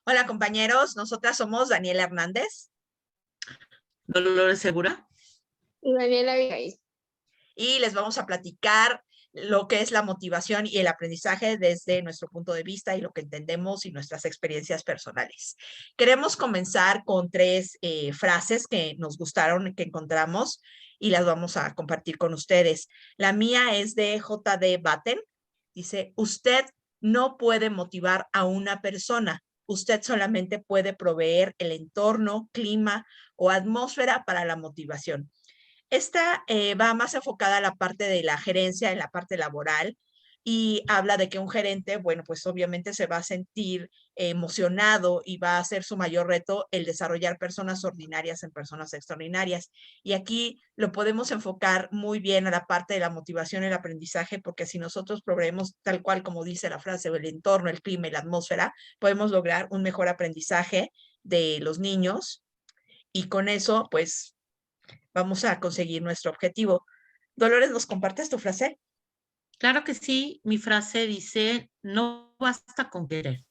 Hola compañeros, nosotras somos Daniela Hernández Dolores Segura. Y Daniela Abigail. y les vamos a platicar lo que es la motivación y el aprendizaje desde nuestro punto de vista y lo que entendemos y nuestras experiencias personales. Queremos comenzar con tres frases que nos gustaron, que encontramos y las vamos a compartir con ustedes. La mía es de J.D. Batten. Dice, usted no puede motivar a una persona. Usted solamente puede proveer el entorno, clima o atmósfera para la motivación. Esta va más enfocada a la parte de la gerencia, en la parte laboral, y habla de que un gerente, bueno, pues obviamente se va a sentir emocionado y va a ser su mayor reto el desarrollar personas ordinarias en personas extraordinarias. Y aquí lo podemos enfocar muy bien a la parte de la motivación y el aprendizaje, porque si nosotros proveemos tal cual como dice la frase, el entorno, el clima y la atmósfera, podemos lograr un mejor aprendizaje de los niños y con eso, pues vamos a conseguir nuestro objetivo. Dolores, ¿nos compartes tu frase? Claro que sí, mi frase dice, no basta con querer.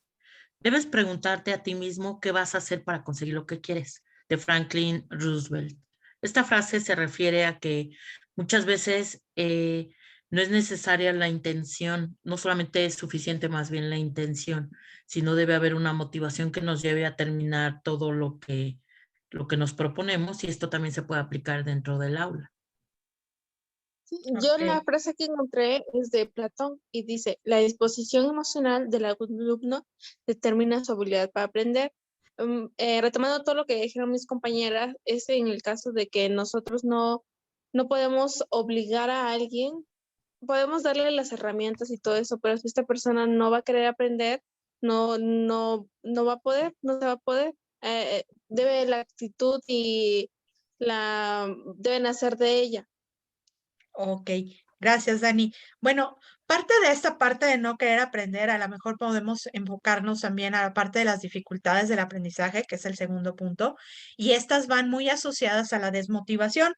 Debes preguntarte a ti mismo qué vas a hacer para conseguir lo que quieres, de Franklin Roosevelt. Esta frase se refiere a que muchas veces no es necesaria la intención, no solamente es suficiente más bien la intención, sino debe haber una motivación que nos lleve a terminar todo lo que nos proponemos y esto también se puede aplicar dentro del aula. Yo Ok. la frase que encontré es de Platón y dice, la disposición emocional del alumno determina su habilidad para aprender. Retomando todo lo que dijeron mis compañeras, es en el caso de que nosotros no podemos obligar a alguien, podemos darle las herramientas y todo eso, pero si esta persona no va a querer aprender, no va a poder, no se va a poder. Debe la actitud y deben hacer de ella. Ok, gracias, Dani. Bueno, parte de esta parte de no querer aprender, a lo mejor podemos enfocarnos también a la parte de las dificultades del aprendizaje, que es el segundo punto, y estas van muy asociadas a la desmotivación.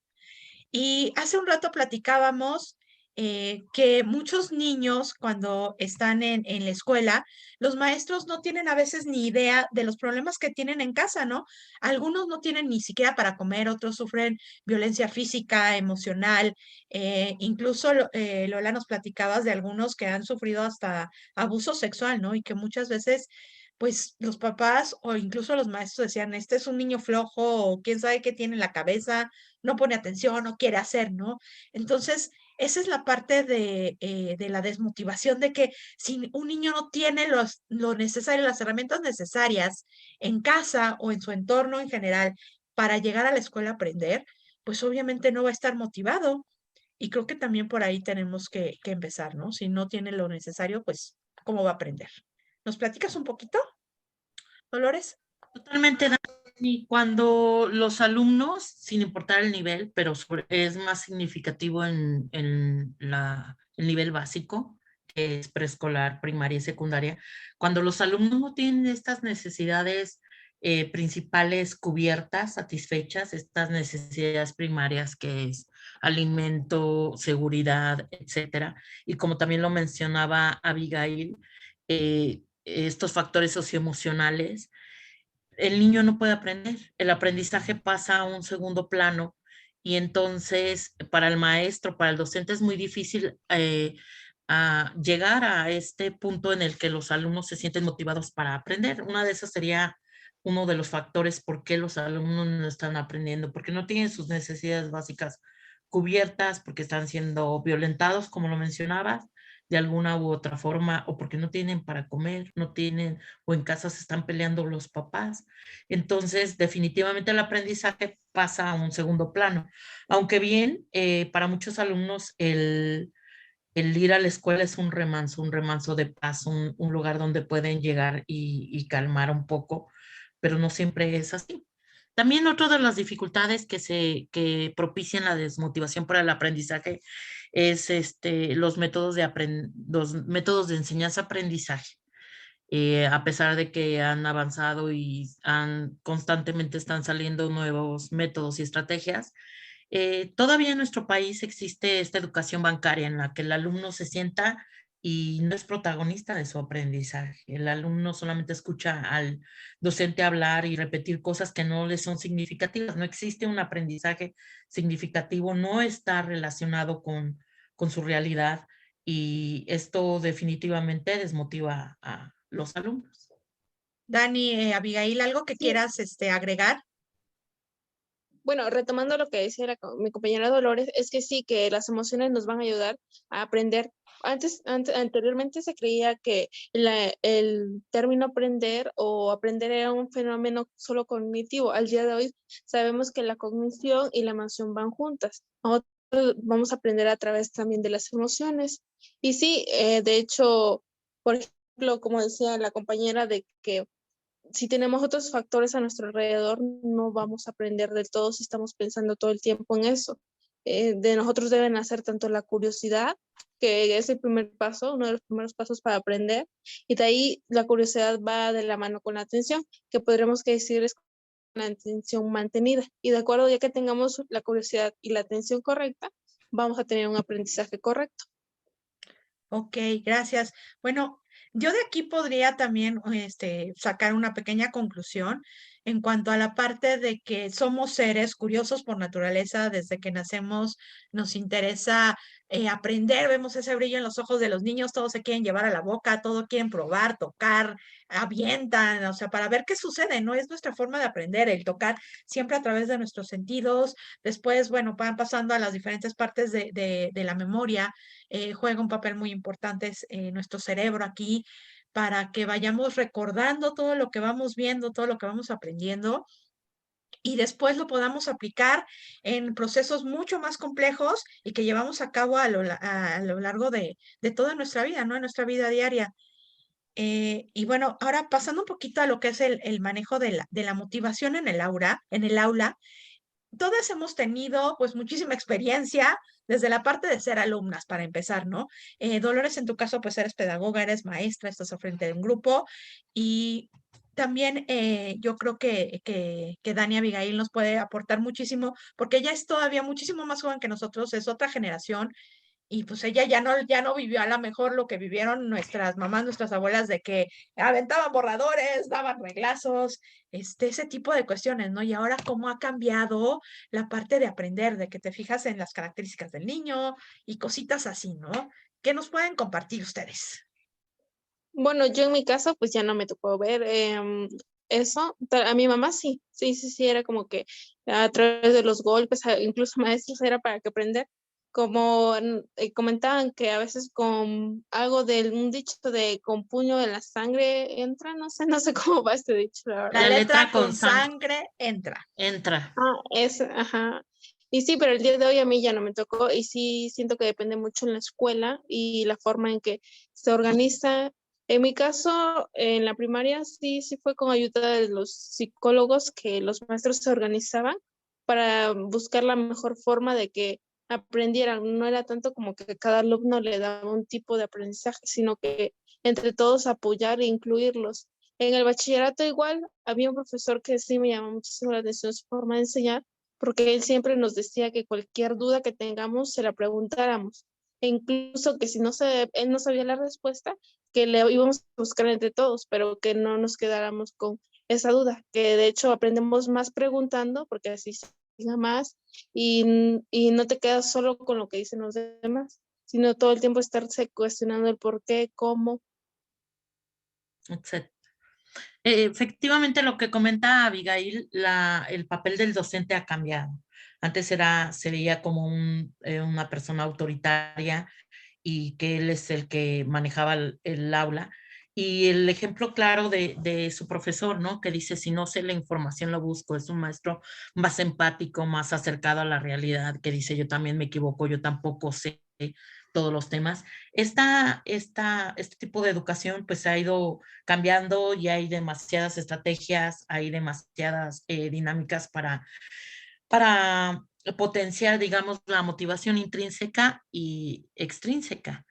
Y hace un rato platicábamos que muchos niños cuando están en la escuela, los maestros no tienen a veces ni idea de los problemas que tienen en casa, ¿no? Algunos no tienen ni siquiera para comer, otros sufren violencia física, emocional, incluso Lola nos platicabas de algunos que han sufrido hasta abuso sexual, ¿no? Y que muchas veces pues los papás o incluso los maestros decían, este es un niño flojo o quién sabe qué tiene en la cabeza, no pone atención, no quiere hacer, ¿no? Entonces, esa es la parte de la desmotivación de que si un niño no tiene lo necesario, las herramientas necesarias en casa o en su entorno en general para llegar a la escuela a aprender, pues obviamente no va a estar motivado. Y creo que también por ahí tenemos que empezar, ¿no? Si no tiene lo necesario, pues, ¿cómo va a aprender? ¿Nos platicas un poquito, Dolores? Totalmente, Dani. Cuando los alumnos, sin importar el nivel, pero es más significativo en el nivel básico, que es preescolar, primaria y secundaria, cuando los alumnos no tienen estas necesidades principales cubiertas, satisfechas, estas necesidades primarias que es alimento, seguridad, etcétera, y como también lo mencionaba Abigail, estos factores socioemocionales, el niño no puede aprender, el aprendizaje pasa a un segundo plano y entonces para el maestro, para el docente es muy difícil a llegar a este punto en el que los alumnos se sienten motivados para aprender. Una de esas sería uno de los factores por qué los alumnos no están aprendiendo, porque no tienen sus necesidades básicas cubiertas, porque están siendo violentados, como lo mencionabas, de alguna u otra forma, o porque no tienen para comer, no tienen, o en casa se están peleando los papás. Entonces, definitivamente el aprendizaje pasa a un segundo plano. Aunque bien, para muchos alumnos el ir a la escuela es un remanso de paz, un lugar donde pueden llegar y calmar un poco, pero no siempre es así. También otra de las dificultades que propician la desmotivación para el aprendizaje es los métodos de enseñanza-aprendizaje. A pesar de que han avanzado y constantemente están saliendo nuevos métodos y estrategias, todavía en nuestro país existe esta educación bancaria en la que el alumno se sienta y no es protagonista de su aprendizaje. El alumno solamente escucha al docente hablar y repetir cosas que no le son significativas. No existe un aprendizaje significativo, no está relacionado con su realidad y esto definitivamente desmotiva a los alumnos. Dani, Abigail, ¿algo que Sí. quieras agregar? Bueno, retomando lo que decía mi compañera Dolores, es que sí, que las emociones nos van a ayudar a aprender. Anteriormente se creía que el término aprender o aprender era un fenómeno solo cognitivo. Al día de hoy sabemos que la cognición y la emoción van juntas. Nosotros vamos a aprender a través también de las emociones. Y sí, de hecho, por ejemplo, como decía la compañera, de que si tenemos otros factores a nuestro alrededor, no vamos a aprender del todo si estamos pensando todo el tiempo en eso. De nosotros deben hacer tanto la curiosidad, que es el primer paso, uno de los primeros pasos para aprender, y de ahí la curiosidad va de la mano con la atención, que podremos decir es la atención mantenida. Y de acuerdo, ya que tengamos la curiosidad y la atención correcta, vamos a tener un aprendizaje correcto. Ok, gracias. Bueno, yo de aquí podría también sacar una pequeña conclusión en cuanto a la parte de que somos seres curiosos por naturaleza. Desde que nacemos nos interesa aprender, vemos ese brillo en los ojos de los niños, todos se quieren llevar a la boca, todo quieren probar, tocar, avientan, o sea, para ver qué sucede, ¿no? Es nuestra forma de aprender, el tocar siempre a través de nuestros sentidos. Después, bueno, van pasando a las diferentes partes de la memoria. Juega un papel muy importante nuestro cerebro aquí para que vayamos recordando todo lo que vamos viendo, todo lo que vamos aprendiendo y después lo podamos aplicar en procesos mucho más complejos y que llevamos a cabo a lo largo de toda nuestra vida, ¿no? En nuestra vida diaria. Y bueno, ahora pasando un poquito a lo que es el manejo de la motivación en el aula, todas hemos tenido pues muchísima experiencia desde la parte de ser alumnas para empezar, ¿no? Dolores, en tu caso pues eres pedagoga, eres maestra, estás al frente de un grupo y también yo creo que Dani Abigail nos puede aportar muchísimo porque ella es todavía muchísimo más joven que nosotros, es otra generación y pues ella ya no vivió a lo mejor lo que vivieron nuestras mamás, nuestras abuelas, de que aventaban borradores, daban reglazos, ese tipo de cuestiones, ¿no? Y ahora cómo ha cambiado la parte de aprender, de que te fijas en las características del niño y cositas así, ¿no? ¿Qué nos pueden compartir ustedes? Bueno, yo en mi caso, pues ya no me tocó ver eso. A mi mamá sí, sí, era como que a través de los golpes, incluso maestros, era para que aprender. Como comentaban que a veces con algo de un dicho de con puño en la sangre entra, no sé cómo va este dicho, la La verdad. La letra letra con con sangre sangre entra. entra. Ajá. Y sí, pero el día de hoy a mí ya no me tocó y sí siento que depende mucho en la escuela y la forma en que se organiza. En mi caso, en la primaria sí fue con ayuda de los psicólogos que los maestros se organizaban para buscar la mejor forma de que aprendieran. No era tanto como que cada alumno le daba un tipo de aprendizaje, sino que entre todos apoyar e incluirlos. En el bachillerato igual había un profesor que sí me llamó muchísimo la atención su forma de enseñar, porque él siempre nos decía que cualquier duda que tengamos se la preguntáramos. E incluso que si él no sabía la respuesta, que le íbamos a buscar entre todos, pero que no nos quedáramos con esa duda, que de hecho aprendemos más preguntando, porque así se fija más, y no te quedas solo con lo que dicen los demás, sino todo el tiempo estarse cuestionando el por qué, cómo. Etc. Efectivamente, lo que comenta Abigail, el papel del docente ha cambiado. Antes se veía como una persona autoritaria y que él es el que manejaba el aula. Y el ejemplo claro de su profesor, ¿no? Que dice, si no sé la información, lo busco. Es un maestro más empático, más acercado a la realidad, que dice, yo también me equivoco, yo tampoco sé todos los temas. Este tipo de educación pues ha ido cambiando y hay demasiadas estrategias, hay demasiadas dinámicas para potenciar, digamos, la motivación intrínseca y extrínseca.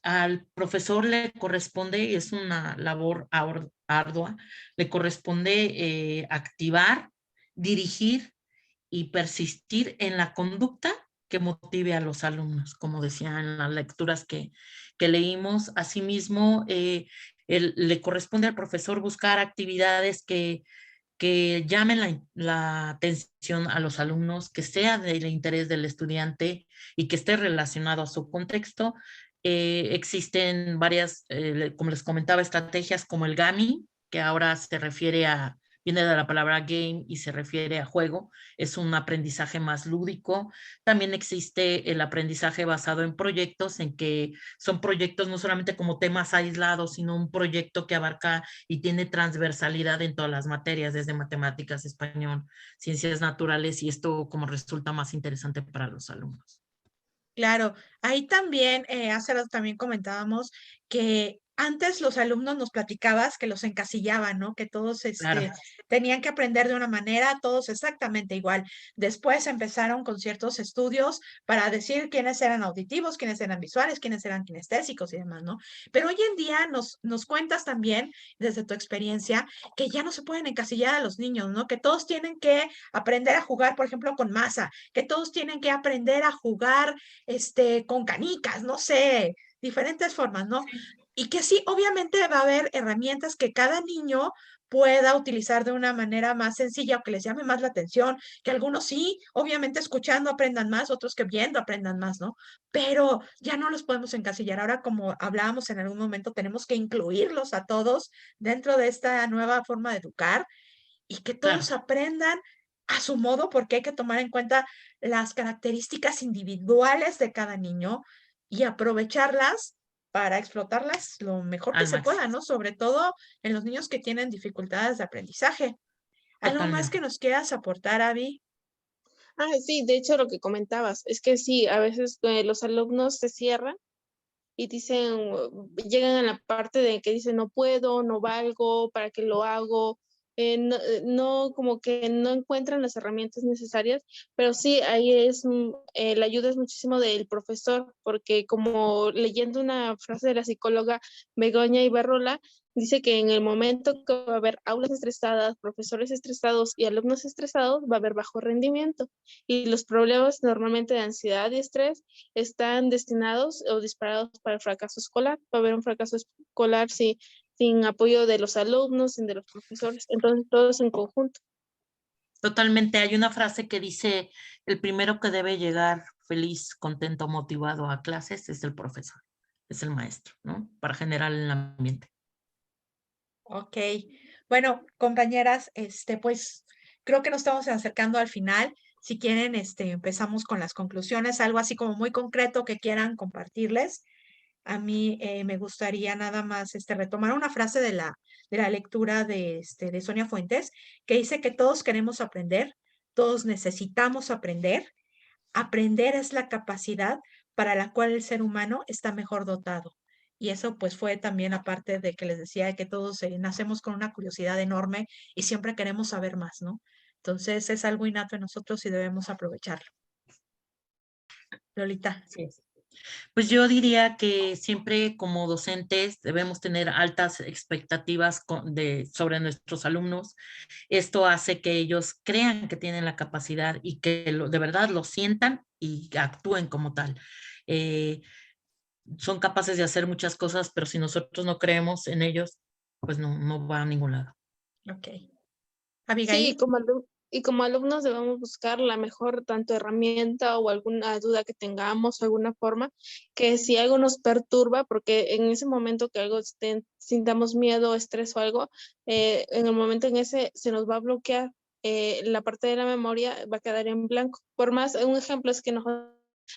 Al profesor le corresponde, y es una labor ardua, le corresponde activar, dirigir y persistir en la conducta que motive a los alumnos, como decía en las lecturas que leímos. Asimismo, le corresponde al profesor buscar actividades que llamen la atención a los alumnos, que sea del interés del estudiante y que esté relacionado a su contexto. Existen varias, como les comentaba, estrategias como el GAMI, que ahora se refiere a, viene de la palabra game y se refiere a juego, es un aprendizaje más lúdico. También existe el aprendizaje basado en proyectos, en que son proyectos no solamente como temas aislados, sino un proyecto que abarca y tiene transversalidad en todas las materias, desde matemáticas, español, ciencias naturales, y esto como resulta más interesante para los alumnos. Claro, ahí también, hace rato también comentábamos que antes los alumnos nos platicabas que los encasillaban, ¿no? Que todos Claro, tenían que aprender de una manera, todos exactamente igual. Después empezaron con ciertos estudios para decir quiénes eran auditivos, quiénes eran visuales, quiénes eran kinestésicos y demás, ¿no? Pero hoy en día nos cuentas también, desde tu experiencia, que ya no se pueden encasillar a los niños, ¿no? Que todos tienen que aprender a jugar, por ejemplo, con masa, que todos tienen que aprender a jugar con canicas, no sé, diferentes formas, ¿no? sí, Y que sí, obviamente va a haber herramientas que cada niño pueda utilizar de una manera más sencilla o que les llame más la atención, que algunos sí, obviamente escuchando aprendan más, otros que viendo aprendan más, ¿no? Pero ya no los podemos encasillar. Ahora, como hablábamos en algún momento, tenemos que incluirlos a todos dentro de esta nueva forma de educar y que claro, todos aprendan a su modo, porque hay que tomar en cuenta las características individuales de cada niño y aprovecharlas para explotarlas lo mejor que al se pueda, máximo, ¿no? Sobre todo en los niños que tienen dificultades de aprendizaje. ¿Algo más que totalmente. nos quieras aportar, Abby? Sí, de hecho lo que comentabas, es que sí, a veces los alumnos se cierran y dicen, llegan a la parte de que dicen, no puedo, no valgo, ¿para qué lo hago? No, como que no encuentran las herramientas necesarias, pero sí, ahí la ayuda es muchísimo del profesor, porque como leyendo una frase de la psicóloga Begoña Ibarrola, dice que en el momento que va a haber aulas estresadas, profesores estresados y alumnos estresados, va a haber bajo rendimiento. Y los problemas normalmente de ansiedad y estrés están destinados o disparados para el fracaso escolar. Va a haber un fracaso escolar sin apoyo de los alumnos, sin de los profesores. Entonces, todos en conjunto. Totalmente. Hay una frase que dice, el primero que debe llegar feliz, contento, motivado a clases es el profesor, es el maestro, ¿no? Para generar el ambiente. Ok. Bueno, compañeras, pues creo que nos estamos acercando al final. Si quieren, empezamos con las conclusiones, algo así como muy concreto que quieran compartirles. A mí me gustaría nada más retomar una frase de la lectura de Sonia Fuentes, que dice que todos queremos aprender, todos necesitamos aprender. Aprender es la capacidad para la cual el ser humano está mejor dotado. Y eso pues fue también aparte de que les decía que todos nacemos con una curiosidad enorme y siempre queremos saber más, ¿no? Entonces es algo innato en nosotros y debemos aprovecharlo. Lolita. Así es. Pues yo diría que siempre como docentes debemos tener altas expectativas sobre nuestros alumnos. Esto hace que ellos crean que tienen la capacidad y que de verdad lo sientan y actúen como tal. Eh, Son capaces de hacer muchas cosas, pero si nosotros no creemos en ellos, pues no va a ningún lado. Ok. Sí, Abigail. y como alumnos debemos buscar la mejor tanto herramienta o alguna duda que tengamos, alguna forma, que si algo nos perturba, porque en ese momento que algo sintamos miedo, estrés o algo, en el momento en ese se nos va a bloquear la parte de la memoria, va a quedar en blanco. Por más, un ejemplo es que nos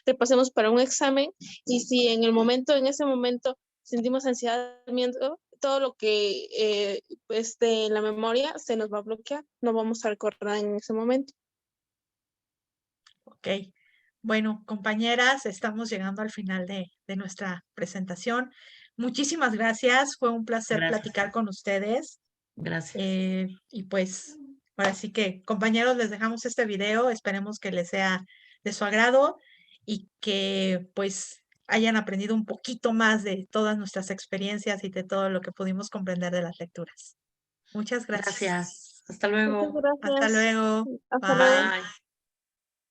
repasemos para un examen y si en ese momento sentimos ansiedad, miedo, todo lo que esté en la memoria se nos va a bloquear, no vamos a recordar en ese momento. Ok. Bueno, compañeras, estamos llegando al final de nuestra presentación. Muchísimas gracias. Fue un placer Gracias, platicar con ustedes. gracias. Y pues, ahora sí que, compañeros, les dejamos este video. Esperemos que les sea de su agrado y que pues hayan aprendido un poquito más de todas nuestras experiencias y de todo lo que pudimos comprender de las lecturas. Muchas gracias. Gracias. Hasta Muchas luego. Hasta gracias. luego. Hasta luego. Bye. Bye.